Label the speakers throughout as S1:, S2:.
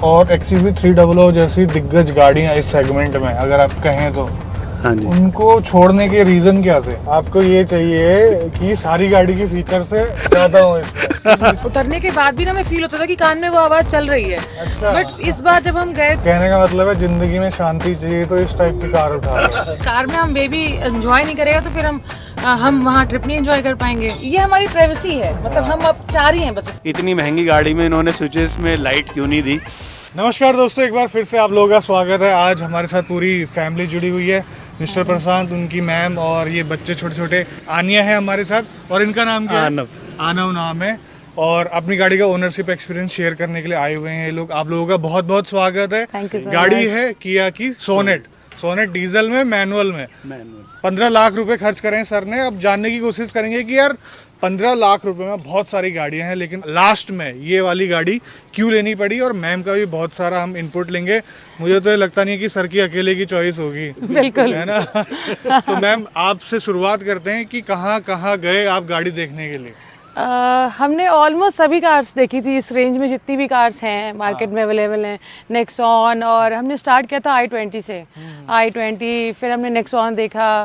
S1: और XUV 300 जैसी दिग्गज गाड़ियां इस सेगमेंट में अगर आप कहें तो
S2: हाँ जी।
S1: उनको छोड़ने के रीजन क्या थे? आपको ये चाहिए कि सारी गाड़ी की फीचर से ज्यादा हो इसमें।
S3: उतरने के बाद भी ना मैं फील होता था कि कान में वो आवाज चल रही है।
S1: अच्छा।
S3: बट इस बार जब हम गए,
S1: कहने का मतलब है जिंदगी में शांति चाहिए तो इस टाइप की कार उठा लो।
S3: कार में हम बेबी एंजॉय नहीं करेगा तो फिर हम वहाँ ट्रिप नहीं एंजॉय कर पाएंगे। ये हमारी प्राइवेसी है, मतलब हम अब चाह रही हैं बस।
S2: इतनी महंगी गाड़ी में इन्होंने स्विचेस में लाइट क्यों नहीं दी?
S1: नमस्कार दोस्तों, एक बार फिर से आप लोगों का स्वागत है। आज हमारे साथ पूरी फैमिली जुड़ी हुई है। मिस्टर प्रशांत, उनकी मैम और ये बच्चे छोटे छोटे आनिया है हमारे साथ। और इनका नाम क्या है? आनव नाम है। और अपनी गाड़ी का ओनरशिप एक्सपीरियंस शेयर करने के लिए आए हुए हैं ये लोग। आप लोगों का बहुत बहुत स्वागत है। गाड़ी है किया की सोनेट डीजल में, मैनुअल में। 15 लाख रुपए खर्च करें सर ने। अब जानने की कोशिश करेंगे कि यार 15 लाख रुपए में बहुत सारी गाड़ियां हैं, लेकिन लास्ट में ये वाली गाड़ी क्यों लेनी पड़ी, और मैम का भी बहुत सारा हम इनपुट लेंगे। मुझे तो लगता नहीं है कि सर की अकेले की चॉइस होगी,
S3: बिल्कुल
S1: है ना। तो मैम आपसे शुरुआत करते हैं कि कहाँ कहाँ गए आप गाड़ी देखने के लिए?
S3: हमने ऑलमोस्ट सभी कार्स देखी थी इस रेंज में, जितनी भी कार्स हैं मार्केट में अवेलेबल हैं। नेक्सॉन, और हमने स्टार्ट किया था i20 से। i20 फिर हमने नेक्सॉन देखा,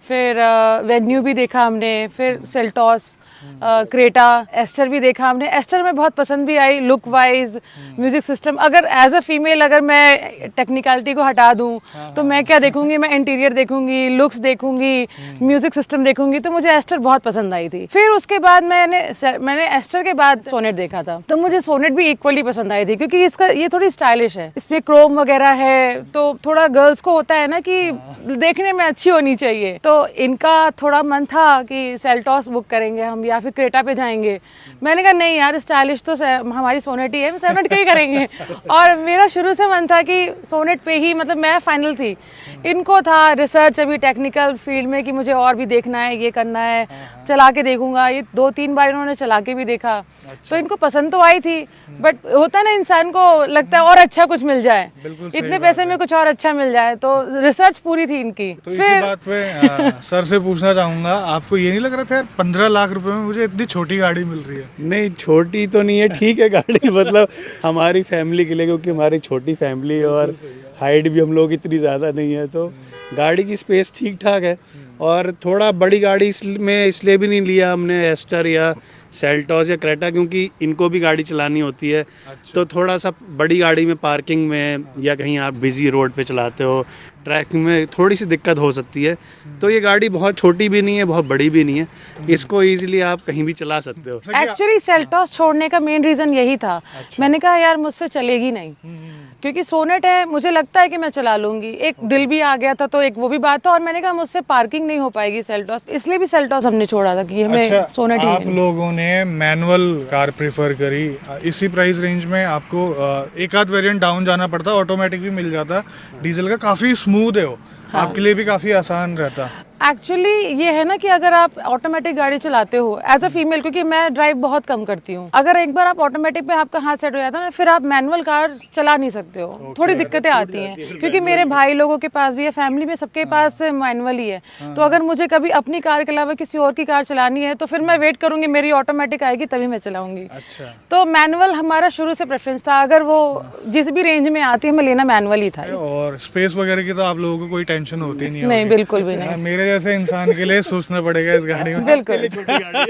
S3: फिर वेन्यू भी देखा हमने, फिर सेल्टॉस, क्रेटा, एस्टर भी देखा हमने। एस्टर में बहुत पसंद भी आई, लुक वाइज, म्यूजिक सिस्टम। अगर एज अ फीमेल अगर मैं टेक्निकलिटी को हटा दूं तो मैं क्या देखूंगी? मैं इंटीरियर देखूंगी, लुक्स देखूंगी, म्यूजिक सिस्टम देखूंगी। तो मुझे एस्टर बहुत पसंद आई थी। फिर उसके बाद मैंने एस्टर के बाद सोनेट देखा था, तो मुझे सोनेट भी इक्वली पसंद आई थी, क्योंकि इसका ये थोड़ी स्टाइलिश है, इसमें क्रोम वगैरह है, तो थोड़ा गर्ल्स को होता है ना कि देखने में अच्छी होनी चाहिए। तो इनका थोड़ा मन था कि सेल्टॉस बुक करेंगे हम या फिर क्रेटा पे जाएंगे। मैंने कहा नहीं यार, स्टाइलिश तो हमारी सोनेट ही है, सोनेट का ही करेंगे। और मेरा शुरू से मन था कि सोनेट पे ही, मतलब मैं फाइनल थी। इनको था रिसर्च अभी टेक्निकल फील्ड में कि मुझे और भी देखना है, ये करना है, चला के देखूंगा। ये 2-3 बार इन्होंने चला के भी देखा। तो इनको पसंद तो आई थी, बट होता है ना, इंसान को लगता है और अच्छा कुछ मिल जाए, इतने पैसे में कुछ और अच्छा मिल जाए। तो रिसर्च पूरी थी इनकी।
S1: तो इसी बात पे सर से पूछना चाहूंगा, आपको ये नहीं लग रहा था यार 15 लाख रुपए में मुझे इतनी छोटी गाड़ी मिल रही है?
S2: नहीं, छोटी तो नहीं है, ठीक है गाड़ी। मतलब हमारी फैमिली के लिए, क्योंकि हमारी छोटी फैमिली और हाइट भी हम लोग इतनी ज़्यादा नहीं है, तो गाड़ी की स्पेस ठीक ठाक है। और थोड़ा बड़ी गाड़ी इसलिए भी नहीं लिया हमने एस्टर या सेल्टॉस या क्रेटा, क्योंकि इनको भी गाड़ी चलानी होती है। अच्छा। तो थोड़ा सा बड़ी गाड़ी में पार्किंग में या कहीं आप बिजी रोड पे चलाते हो, ट्रैकिंग में थोड़ी सी दिक्कत हो सकती है। तो ये गाड़ी बहुत छोटी भी नहीं है, बहुत बड़ी भी नहीं है, इसको इजीली आप कहीं भी चला सकते हो।
S3: एक्चुअली सेल्टॉस छोड़ने का मेन रीजन यही था। अच्छा। मैंने कहा यार मुझसे चलेगी नहीं, क्योंकि सोनेट है, मुझे लगता है कि मैं चला लूंगी। एक दिल भी आ गया था, तो एक वो भी बात था, और मैंने कहा मुझसे पार्किंग नहीं हो पाएगी सेल्टॉस, इसलिए भी सेल्टॉस हमने छोड़ा था कि हमें
S1: अच्छा,
S3: सोनेट ही।
S1: आप लोगों ने मैनुअल कार प्रेफर करी। इसी प्राइस रेंज में आपको एक आध वेरिएंट डाउन जाना पड़ता, ऑटोमेटिक भी मिल जाता। डीजल का काफी स्मूथ है वो। हाँ। आपके लिए भी काफी आसान रहता।
S3: एक्चुअली ये है ना कि अगर आप ऑटोमेटिक गाड़ी चलाते हो एज अ फीमेल, क्योंकि मैं ड्राइव बहुत कम करती हूँ, अगर एक बार आप ऑटोमेटिक पे आपका हाथ सेट हो जाता है, फिर आप मैनुअल कार चला नहीं सकते हो। थोड़ी दिक्कतें आती हैं, क्योंकि मेरे भाई लोगों के पास भी है, फैमिली में सबके पास मैनुअल ही है। तो अगर मुझे कभी अपनी कार के अलावा किसी और की कार चलानी है, तो फिर मैं वेट करूंगी मेरी ऑटोमेटिक आएगी तभी मैं चलाऊंगी। अच्छा। तो मैनुअल हमारा शुरू से प्रेफरेंस था। अगर वो जिस भी रेंज में आती है, हमें लेना मैनुअल ही था।
S1: और स्पेस वगैरह की तो आप लोगों को कोई टेंशन होती
S3: नहीं, बिल्कुल भी नहीं।
S1: मेरे जैसे इंसान के लिए सोचना पड़ेगा इस गाड़ी में।
S3: बिल्कुल,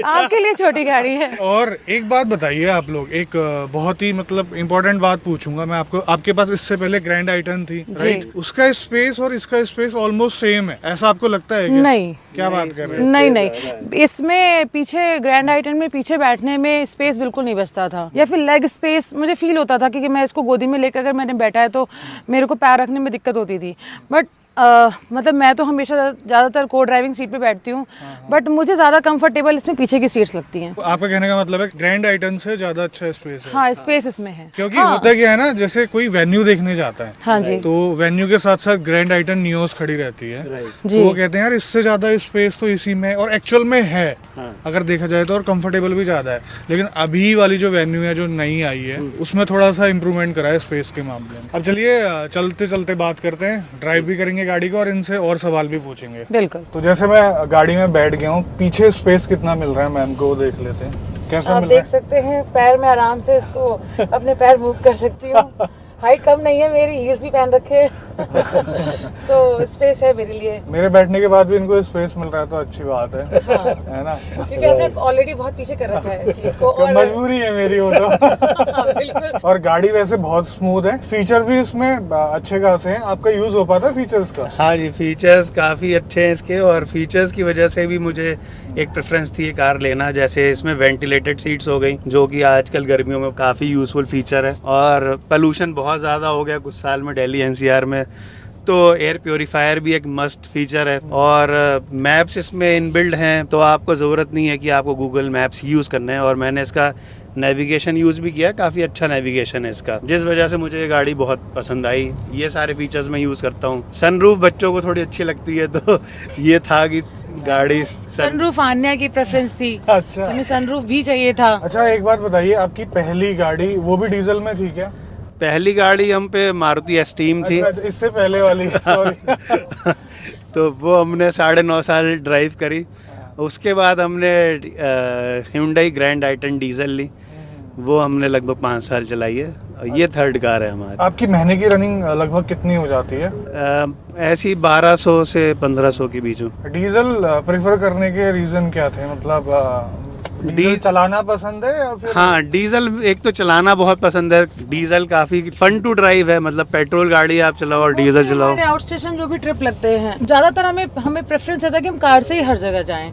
S3: आपके लिए छोटी गाड़ी है।
S1: और एक बात बताइए आप लोग, एक बहुत ही मतलब इम्पोर्टेंट बात पूछूंगा मैं आपको। आपके पास इससे पहले ग्रैंड आइटन थी, राइट? उसका स्पेस और इसका स्पेस ऑलमोस्ट सेम है, ऐसा आपको लगता है क्या?
S3: नहीं,
S1: क्या बात कर रहे हैं?
S3: नहीं, इसमें पीछे ग्रैंड आइटन में पीछे बैठने में स्पेस बिल्कुल नहीं बचता था, या फिर लेग स्पेस मुझे फील होता था कि मैं इसको गोदी में लेकर अगर मैंने बैठा है तो मेरे को पैर रखने में दिक्कत होती थी। बट मतलब मैं तो हमेशा ज़्यादातर को ड्राइविंग सीट पे बैठती हूँ, बट मुझे ज़्यादा कंफर्टेबल इसमें पीछे की सीट्स लगती हैं।
S1: आपका कहने का मतलब है ग्रैंड आइटन से ज़्यादा अच्छा स्पेस है?
S3: हाँ, स्पेस इसमें है,
S1: क्योंकि होता क्या है ना, जैसे कोई वेन्यू देखने जाता है,
S3: हाँ जी,
S1: तो वेन्यू के साथ साथ ग्रैंड आइटन नियोस खड़ी रहती है, तो वो कहते हैं यार इससे ज़्यादा स्पेस तो इसी में, और एक्चुअल में है अगर देखा जाए तो, और कंफर्टेबल भी ज़्यादा है। लेकिन अभी वाली जो वेन्यू है, जो नई आई है, उसमें थोड़ा सा इम्प्रूवमेंट करा है स्पेस के मामले में। अब चलिए चलते चलते बात करते हैं, ड्राइव भी करेंगे गाड़ी को और इनसे और सवाल भी पूछेंगे।
S3: बिल्कुल।
S1: तो जैसे मैं गाड़ी में बैठ गया हूँ, पीछे स्पेस कितना मिल रहा है मैम को देख लेते हैं। कैसा
S3: आप
S1: मिल रहा है?
S3: देख सकते हैं, पैर में आराम से इसको अपने पैर मूव कर सकती हूँ। हाइट कम नहीं है मेरी, हील्स भी पहन रखे हैं। तो स्पेस है मेरे लिए,
S1: मेरे बैठने के बाद भी इनको स्पेस मिल रहा है तो अच्छी बात है, है ना?
S3: क्योंकि हमने ऑलरेडी बहुत पीछे कर रखा है सीट को।
S1: तो मजबूरी है मेरी वो तो।
S3: बिल्कुल।
S1: और गाड़ी वैसे बहुत स्मूथ है, फीचर भी इसमें अच्छे खासे हैं। आपका यूज हो पाता है फीचर्स का?
S2: हाँ जी, फीचर्स काफ़ी अच्छे हैं इसके, और फीचर्स की वजह से भी मुझे एक प्रेफरेंस थी ये कार लेना। जैसे इसमें वेंटिलेटेड सीट्स हो गई, जो कि आजकल गर्मियों में काफ़ी यूज़फुल फीचर है। और पोल्यूशन बहुत ज़्यादा हो गया कुछ साल में दिल्ली एनसीआर में, तो एयर प्योरीफायर भी एक मस्ट फीचर है। और मैप्स इसमें इनबिल्ड हैं, तो आपको ज़रूरत नहीं है कि आपको गूगल मैप्स यूज़ करना है। और मैंने इसका नेविगेशन यूज़ भी किया, काफ़ी अच्छा नेविगेशन है इसका, जिस वजह से मुझे ये गाड़ी बहुत पसंद आई। ये सारे फीचर्स मैं यूज़ करता हूँ। सनरूफ बच्चों को थोड़ी अच्छी लगती है, तो ये था कि गाड़ी
S3: सनरूफ आन्या की प्रेफरेंस थी,
S1: अच्छा।
S3: तो हमें सनरूफ भी चाहिए था।
S1: अच्छा, एक बात बताइए, आपकी पहली गाड़ी वो भी डीजल में थी क्या?
S2: पहली गाड़ी हम पे मारुति एस्टीम थी।
S1: अच्छा, इससे पहले वाली, सॉरी।
S2: तो वो हमने 9.5 साल ड्राइव करी। उसके बाद हमने Hyundai ग्रैंड i10 डीजल ली, वो हमने लगभग 5 साल चलाई है। और ये थर्ड कार है हमारी।
S1: आपकी महीने की रनिंग लगभग कितनी हो जाती है?
S2: ऐसी 1200 से 1500 के बीच में।
S1: डीजल प्रेफर करने के रीजन क्या थे? मतलब डीजल चलाना पसंद है या फिर?
S2: हाँ, डीजल एक तो चलाना बहुत पसंद है। डीजल काफ़ी फन टू ड्राइव है, मतलब पेट्रोल गाड़ी आप चलाओ और डीजल चलाओ।
S3: आउट स्टेशन जो भी ट्रिप लगते हैं, ज्यादातर हमें प्रेफरेंस रहता है कि हम कार से ही हर जगह जाएं।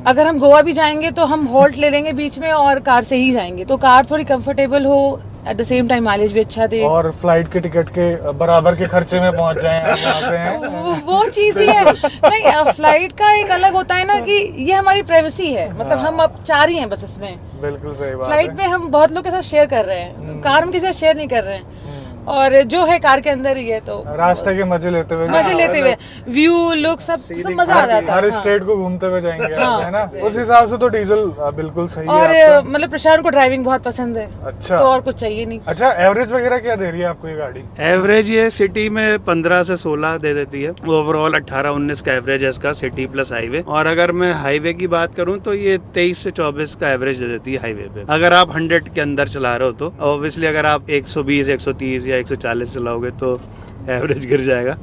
S3: अगर हम गोवा भी जाएंगे तो हम हॉल्ट ले लेंगे बीच में और कार से ही जाएंगे, तो कार थोड़ी कंफर्टेबल हो, at the same time mileage भी अच्छा दे,
S1: और फ्लाइट के टिकट के बराबर के खर्चे में पहुंच जाएं आप यहाँ से हैं।
S3: वो चीज ही है। नहीं, फ्लाइट का एक अलग होता है ना कि ये हमारी प्राइवेसी है, मतलब हम अब 4 ही हैं बस इसमें।
S1: बिल्कुल सही बात
S3: फ्लाइट
S1: है।
S3: में हम बहुत लोग के साथ शेयर कर रहे हैं, कार में किसी से शेयर नहीं कर रहे हैं, और जो है कार के अंदर ही है, तो
S1: रास्ते के मजे लेते हुए
S3: व्यू लुक सब मजा आ जाता है।
S1: हर स्टेट को घूमते हुए जाएंगे आप,
S3: हाँ।
S1: है ना? उस हिसाब से तो डीजल बिल्कुल सही है
S3: और
S1: आपका।
S3: मतलब प्रशांत को ड्राइविंग बहुत पसंद है,
S1: अच्छा,
S3: तो और कुछ चाहिए नहीं।
S1: अच्छा, एवरेज वगैरह क्या दे रही है आपको ये गाड़ी?
S2: एवरेज ये सिटी में 15 से 16 दे देती है। ओवरऑल 18-19 का एवरेज है इसका, सिटी प्लस हाईवे। और अगर मैं हाईवे की बात करूं तो ये 23 से 24 का एवरेज दे देती है हाईवे पे, अगर आप 100 के अंदर चला रहे हो तो। ऑब्वियसली अगर आप 120, 130 या 140 चलाओगे तो एवरेज गिर जाएगा,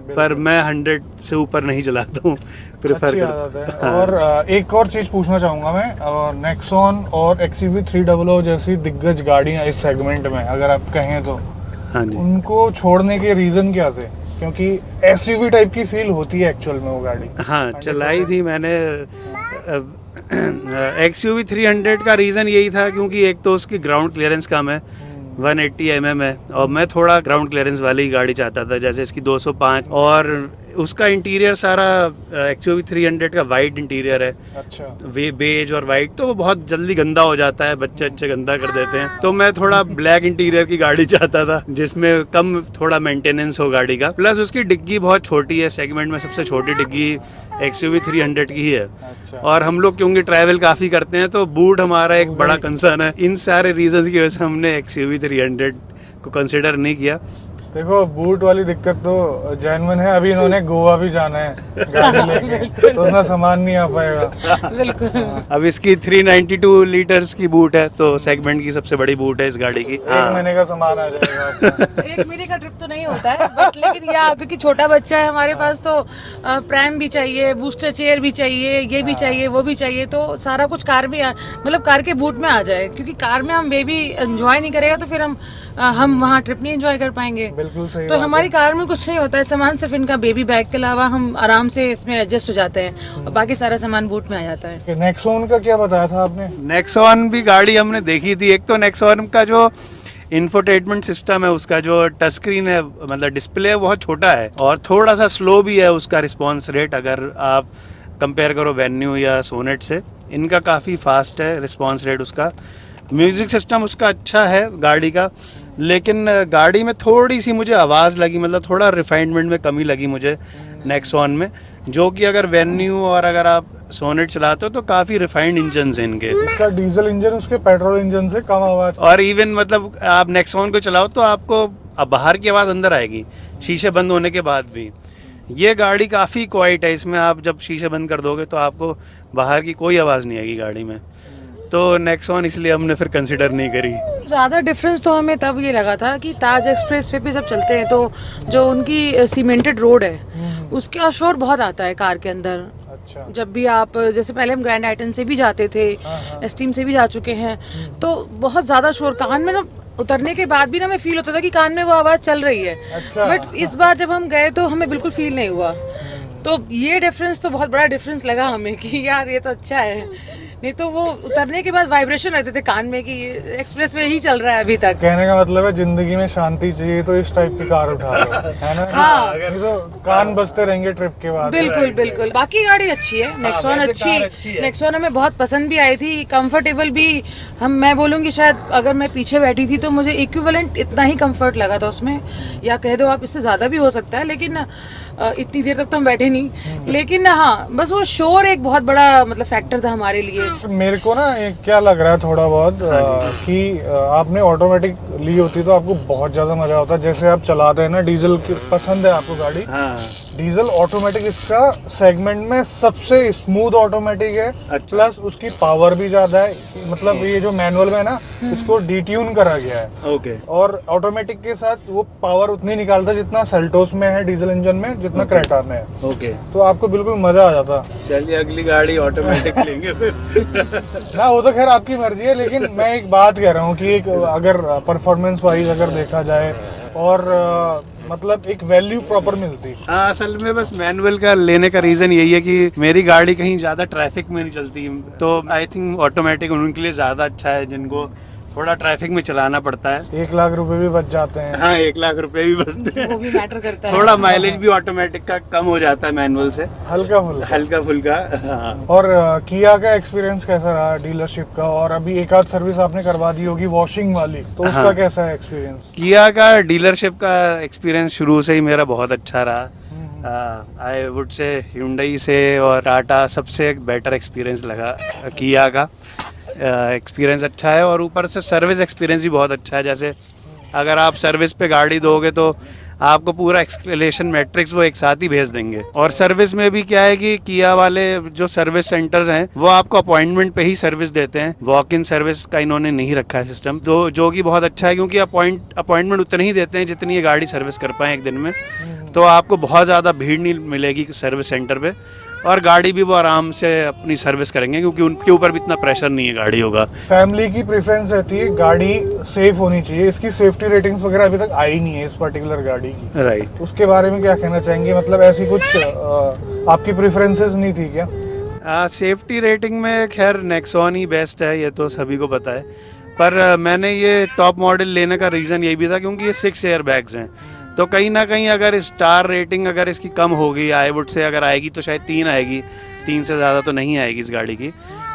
S2: पर मैं 100 से ऊपर नहीं चलाता हूँ, प्रेफर
S1: अच्छी
S2: करता
S1: आदत है।
S2: हाँ।
S1: और एक और चीज पूछना चाहूंगा मैं, नेक्सॉन और XUV 300 जैसी दिग्गज गाड़ियां इस सेगमेंट में अगर आप कहें तो,
S2: हाँ जी।
S1: उनको छोड़ने के रीजन क्या थे? क्योंकि SUV टाइप की फील होती है एक्चुअल में वो गाड़ी।
S2: हाँ, चलाई थी मैंने। XUV 300 का रीज़न यही था क्योंकि एक तो उसकी ग्राउंड क्लियरेंस कम है, 180 mm है, और मैं थोड़ा ग्राउंड क्लियरेंस वाली गाड़ी चाहता था, जैसे इसकी 205। और उसका इंटीरियर सारा XUV 300 का वाइट इंटीरियर है,
S1: अच्छा,
S2: बेज और वाइट, तो वो बहुत जल्दी गंदा हो जाता है, बच्चे अच्छे गंदा कर देते हैं। तो मैं थोड़ा ब्लैक इंटीरियर की गाड़ी चाहता था, जिसमें कम थोड़ा मेंटेनेंस हो गाड़ी का, प्लस उसकी डिग्गी बहुत छोटी है। सेगमेंट में सबसे छोटी डिग्गी XUV 300 की ही है।
S1: अच्छा।
S2: और हम लोग क्योंकि ट्रैवल काफ़ी करते हैं, तो बूट हमारा एक बड़ा कंसर्न है। इन सारे रीजंस की वजह से हमने XUV 300 को कंसिडर नहीं किया।
S1: देखो, बूट वाली दिक्कत तो जेन्युइन है। अभी इन्होंने गोवा भी जाना है गाड़ी लेके, तो उतना सामान नहीं आ पाएगा।
S3: बिल्कुल।
S2: अब इसकी 392 लीटर्स की बूट है, तो सेगमेंट की सबसे बड़ी बूट है इस गाड़ी की।
S1: एक महीने का सामान आ जाएगा आपका।
S3: एक महीने का ट्रिप तो नहीं होता है, बट लेकिन या क्योंकि छोटा बच्चा है हमारे पास, तो प्रैम भी चाहिए, बूस्टर चेयर भी चाहिए, ये भी चाहिए, वो भी चाहिए, तो सारा कुछ कार में मतलब कार के बूट में आ जाए। क्योंकि कार में हम बेबी एंजॉय नहीं करेगा तो फिर हम वहाँ ट्रिप नहीं एंजॉय कर पाएंगे।
S1: बिल्कुल सही
S3: तो
S1: बात
S3: हमारी
S1: है।
S3: कार में कुछ नहीं होता है सामान, सिर्फ इनका बेबी बैग के अलावा हम आराम से इसमें एडजस्ट हो जाते हैं, और बाकी सारा सामान बूट में आ जाता है।
S1: नेक्सॉन का क्या बताया था आपने?
S2: नेक्सॉन भी गाड़ी हमने देखी थी। एक तो नेक्सॉन का जो इंफोटेनमेंट सिस्टम है, उसका जो टच स्क्रीन है, मतलब डिस्प्ले बहुत छोटा है, और थोड़ा सा स्लो भी है उसका रिस्पॉन्स रेट। अगर आप कंपेयर करो वेन्यू या सोनेट से, इनका काफ़ी फास्ट है रिस्पॉन्स रेट उसका। म्यूज़िक सिस्टम उसका अच्छा है गाड़ी का, लेकिन गाड़ी में थोड़ी सी मुझे आवाज़ लगी, मतलब थोड़ा रिफाइनमेंट में कमी लगी मुझे नेक्सॉन में, जो कि अगर वेन्यू और अगर आप सोनेट चलाते हो तो काफ़ी रिफाइंड इंजन है इनके।
S1: इसका डीजल इंजन उसके पेट्रोल इंजन से कम आवाज।
S2: और इवन मतलब आप नेक्सॉन को चलाओ तो आपको अब बाहर की आवाज़ अंदर आएगी, शीशे बंद होने के बाद भी। ये गाड़ी काफ़ी क्वाइट है, इसमें आप जब शीशे बंद कर दोगे तो आपको बाहर की कोई आवाज़ नहीं आएगी गाड़ी में। तो नेक्सॉन इसलिए हमने फिर कंसिडर नहीं करी।
S3: ज़्यादा डिफरेंस तो हमें तब ये लगा था कि ताज एक्सप्रेस वे पे जब चलते हैं तो जो उनकी सीमेंटेड रोड है उसका शोर बहुत आता है कार के अंदर।
S1: अच्छा।
S3: जब भी आप, जैसे पहले हम ग्रैंड आइटन से भी जाते थे, एस्टीम से भी जा चुके हैं, तो बहुत ज़्यादा शोर कान में ना, उतरने के बाद भी ना, मैं फील होता था कि कान में वो आवाज़ चल रही है।
S1: अच्छा।
S3: बट इस बार जब हम गए तो हमें बिल्कुल फील नहीं हुआ। तो ये डिफरेंस तो बहुत बड़ा डिफरेंस लगा हमें कि यार ये तो अच्छा है। नहीं तो वो उतरने के बाद वाइब्रेशन रहते थे कान में कि एक्सप्रेस वे ही चल रहा है अभी तक।
S1: कहने का मतलब है जिंदगी में शांति चाहिए तो इस टाइप की कार उठा लो, है ना?
S3: हाँ।
S1: नहीं तो कान बजते रहेंगे ट्रिप के बाद।
S3: बिल्कुल बिल्कुल। बाकी गाड़ी अच्छी है, नेक्सॉन
S2: वैसे कार अच्छी
S3: अच्छी,
S2: है।
S3: नेक्सॉन हमें बहुत पसंद भी आई थी, कंफर्टेबल भी। मैं बोलूँगी शायद अगर मैं पीछे बैठी थी तो मुझे इक्विवेलेंट इतना ही कंफर्ट लगा था उसमें, या कह दो आप इससे ज़्यादा भी हो सकता है, लेकिन इतनी देर तक तो हम बैठे नहीं। लेकिन हाँ, बस वो शोर एक बहुत बड़ा मतलब फैक्टर था हमारे लिए।
S1: मेरे को ना ये क्या लग रहा है थोड़ा बहुत कि आपने ऑटोमेटिक ली होती तो आपको बहुत ज्यादा मजा होता। जैसे आप चलाते हैं ना, डीजल पसंद है आपको गाड़ी?
S2: हाँ।
S1: डीजल ऑटोमेटिक इसका सेगमेंट में सबसे स्मूथ ऑटोमेटिक है।
S2: अच्छा।
S1: प्लस उसकी पावर भी ज्यादा है, मतलब ये जो मैनुअल में है ना, इसको डिट्यून करा गया है।
S2: ओके।
S1: और ऑटोमेटिक के साथ वो पावर उतनी निकालता है जितना सेल्टोस में है डीजल इंजन में, जितना क्रेटा में है।
S2: ओके,
S1: तो आपको बिल्कुल मजा आ जाता।
S2: चलिए अगली गाड़ी ऑटोमेटिक लेंगे फिर।
S1: ना वो तो खैर आपकी मर्जी है, लेकिन मैं एक बात कह रहा हूँ कि एक अगर परफॉर्मेंस वाइज अगर देखा जाए और मतलब एक वैल्यू प्रॉपर मिलती।
S2: हाँ, असल में बस मैनुअल का लेने का रीजन यही है कि मेरी गाड़ी कहीं ज्यादा ट्रैफिक में नहीं चलती, तो आई थिंक ऑटोमेटिक उनके लिए ज्यादा अच्छा है जिनको थोड़ा ट्रैफिक में चलाना पड़ता है।
S1: 1 लाख रुपए भी बच जाते हैं।
S2: हाँ, 1 लाख रुपए भी बचते
S3: वो
S2: हैं।
S3: भी मैटर करता है।
S2: थोड़ा माइलेज भी ऑटोमेटिक का कम हो जाता है मैनुअल से,
S1: हल्का फुल्का।
S2: हल्का फुल्का। हाँ।
S1: और किया का एक्सपीरियंस कैसा रहा डीलरशिप का? और अभी एक आध सर्विस आपने करवा दी होगी वॉशिंग वाली, तो उसका
S2: हाँ।
S1: कैसा है एक्सपीरियंस?
S2: किया का डीलरशिप का एक्सपीरियंस शुरू से ही मेरा बहुत अच्छा रहा। आई वुड से hyundai से और टाटा सबसे एक बेटर एक्सपीरियंस लगा किया का। एक्सपीरियंस अच्छा है और ऊपर से सर्विस एक्सपीरियंस भी बहुत अच्छा है। जैसे अगर आप सर्विस पे गाड़ी दोगे तो आपको पूरा एक्सक्लेशन मैट्रिक्स वो एक साथ ही भेज देंगे। और सर्विस में भी क्या है कि किया वाले जो सर्विस सेंटर्स हैं वो आपको अपॉइंटमेंट पे ही सर्विस देते हैं, वॉक इन सर्विस का इन्होंने नहीं रखा है सिस्टम, तो जो कि बहुत अच्छा है क्योंकि अपॉइंटमेंट उतने ही देते हैं जितनी ये गाड़ी सर्विस कर पाए एक दिन में। तो आपको बहुत ज़्यादा भीड़ नहीं मिलेगी सर्विस सेंटर पे, और गाड़ी भी वो आराम से अपनी सर्विस करेंगे क्योंकि उनके ऊपर भी इतना प्रेशर नहीं है गाड़ियों का।
S1: फैमिली की प्रेफरेंस रहती है गाड़ी सेफ होनी चाहिए। इसकी सेफ्टी रेटिंग्स वगैरह अभी तक आई नहीं है इस पर्टिकुलर गाड़ी की।
S2: राइट।
S1: उसके बारे में क्या कहना चाहेंगे? मतलब ऐसी कुछ आपकी प्रेफरेंसेस नहीं थी क्या?
S2: सेफ्टी रेटिंग में खैर नेक्सॉन ही बेस्ट है, ये तो सभी को पता है। पर मैंने ये टॉप मॉडल लेने का रीज़न यही भी था क्योंकि ये 6 एयर बैग्स हैं, तो कहीं ना कहीं अगर स्टार रेटिंग अगर इसकी कम होगी, आई वुड से अगर आएगी तो शायद 3 आएगी, 3 से ज़्यादा तो नहीं आएगी इस गाड़ी की,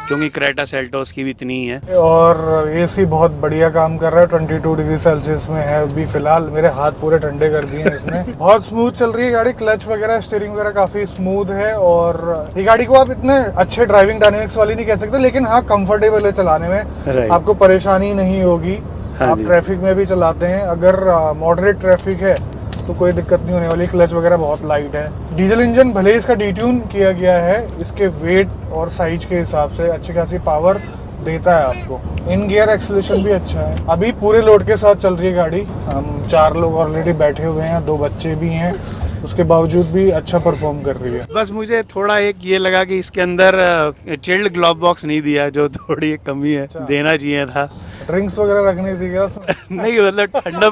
S2: क्योंकि क्रेटा सेल्टोस की भी इतनी ही है।
S1: और एसी बहुत बढ़िया काम कर रहा है, 22 डिग्री सेल्सियस में है अभी फिलहाल। मेरे हाथ पूरे ठंडे कर दिए हैं इसने। बहुत स्मूथ चल रही है गाड़ी, क्लच वगैरह स्टीयरिंग वगैरह काफी स्मूथ है। और ये गाड़ी को आप इतने अच्छे ड्राइविंग डायनेमिक्स वाली नहीं कह सकते, लेकिन हाँ कंफर्टेबल है चलाने में।
S2: Right.
S1: आपको परेशानी नहीं होगी।
S2: हाँ
S1: आप
S2: जी।
S1: ट्रैफिक में भी चलाते हैं, अगर मॉडरेट ट्रैफिक है तो कोई दिक्कत नहीं होने वाली। क्लच वगैरह बहुत लाइट है। डीजल इंजन भले ही इसका डिट्यून किया गया है, इसके वेट और साइज के हिसाब से अच्छी खासी पावर देता है आपको। इन गियर एक्सेलेरेशन भी अच्छा है। अभी पूरे लोड के साथ चल रही है गाड़ी। हम 4 लोग ऑलरेडी बैठे हुए हैं, 2 बच्चे भी हैं, उसके बावजूद भी अच्छा परफॉर्म कर रही है।
S2: बस मुझे थोड़ा एक ये लगा कि इसके अंदर चिल्ड ग्लोव बॉक्स नहीं दिया, जो थोड़ी एक कमी है, देना चाहिए था।
S1: ड्रिंक्स वगैरह रखनी थी क्या उसमें?
S2: नहीं, मतलब ठंडा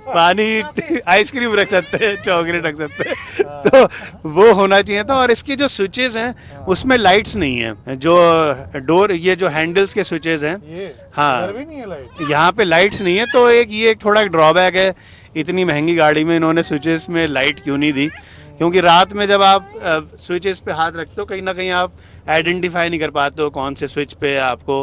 S2: पानी, आइसक्रीम रख सकते हैं, चॉकलेट रख सकते हैं, तो वो होना चाहिए था। और इसकी जो स्विचेस हैं उसमें लाइट्स नहीं है, जो डोर, ये जो हैंडल्स के स्विचेस हैं,
S1: ये
S2: हाँ,
S1: इधर भी नहीं है लाइट।
S2: यहाँ पे लाइट्स नहीं है, तो एक थोड़ा ड्रॉबैक है। इतनी महंगी गाड़ी में इन्होंने स्विचेस में लाइट क्यों नहीं दी? क्योंकि रात में जब आप स्विचेस पे हाथ रखते हो, कहीं ना कहीं आप आइडेंटिफाई नहीं कर पाते हो कौन से स्विच पे आपको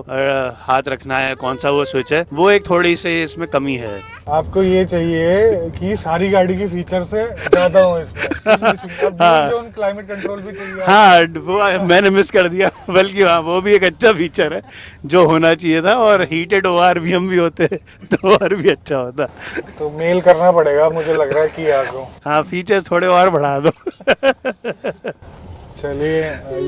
S2: हाथ रखना है, कौन सा वो स्विच है। वो एक थोड़ी सी इसमें कमी है।
S1: आपको ये चाहिए कि सारी गाड़ी की फीचर से ज्यादा हो इसमें। अब क्लाइमेट कंट्रोल भी चाहिए।
S2: हाँ, वो मैंने मिस कर दिया, बल्कि हाँ वो भी एक अच्छा फीचर है जो होना चाहिए था। और हीटेड ORVM भी होते तो और भी अच्छा होता।
S1: तो मेल करना पड़ेगा मुझे लग रहा है कि आपको।
S2: हाँ, फीचर्स थोड़े और बढ़ा दो।
S1: चलिए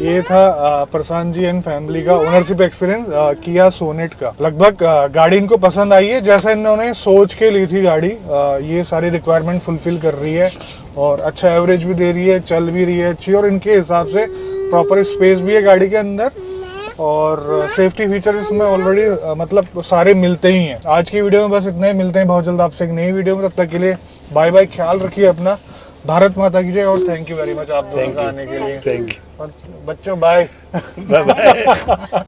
S1: ये था प्रशांत जी एंड फैमिली का ओनरशिप एक्सपीरियंस किया सोनेट का। लगभग गाड़ी इनको पसंद आई है, जैसा इन्होंने सोच के ली थी गाड़ी। ये सारी रिक्वायरमेंट फुलफिल कर रही है और अच्छा एवरेज भी दे रही है, चल भी रही है अच्छी, और इनके हिसाब से प्रॉपर स्पेस भी है गाड़ी के अंदर और सेफ्टी फीचर इसमें ऑलरेडी मतलब सारे मिलते ही हैं। आज की वीडियो में बस इतना ही, मिलते हैं बहुत जल्द आपसे एक नई वीडियो में। तब तक के लिए बाय बाय, ख्याल रखिए अपना, भारत माता की जय, और थैंक यू वेरी मच आप दोनों का आने के लिए।
S2: Thank you.
S1: और बच्चों बाय
S2: बाय बाय।